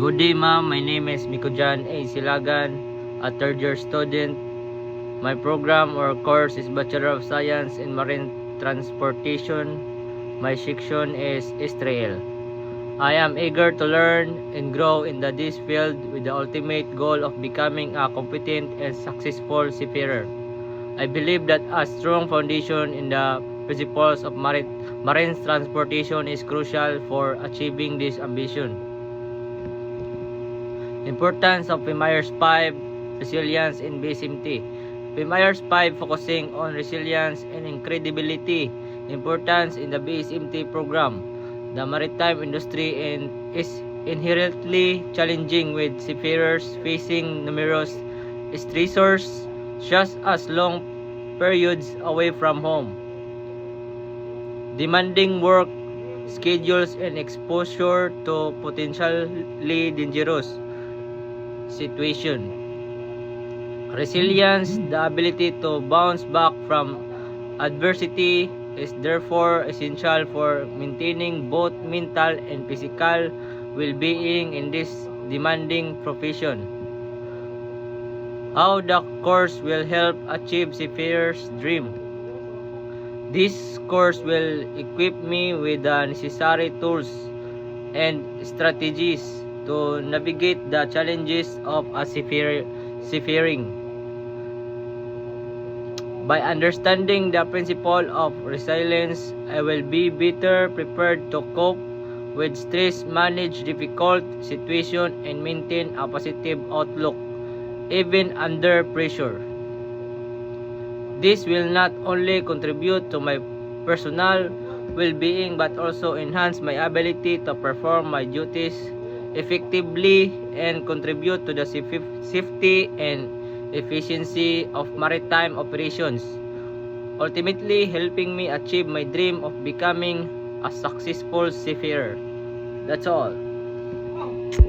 Good day, ma'am. My name is Mikojan A. Silagan, a third-year student. My program or course is Bachelor of Science in Marine Transportation. My section is Israel. I am eager to learn and grow in this field with the ultimate goal of becoming a competent and successful seafarer. I believe that a strong foundation in the principles of marine transportation is crucial for achieving this ambition. Importance of PMIRS 5 Resilience in BSMT. PMIRS 5 focusing on resilience and incredibility. Importance in the BSMT program. The maritime industry is inherently challenging with seafarers facing numerous stressors such as long periods away from home, demanding work schedules, and exposure to potentially dangerous situation. Resilience, the ability to bounce back from adversity, is therefore essential for maintaining both mental and physical well-being in this demanding profession. How the course will help achieve seafarer's dream. This course will equip me with the necessary tools and strategies to navigate the challenges of seafaring. By understanding the principle of resilience, I will be better prepared to cope with stress, manage difficult situations, and maintain a positive outlook even under pressure. This will not only contribute to my personal well-being but also enhance my ability to perform my duties effectively and contribute to the safety and efficiency of maritime operations, ultimately helping me achieve my dream of becoming a successful seafarer. That's all.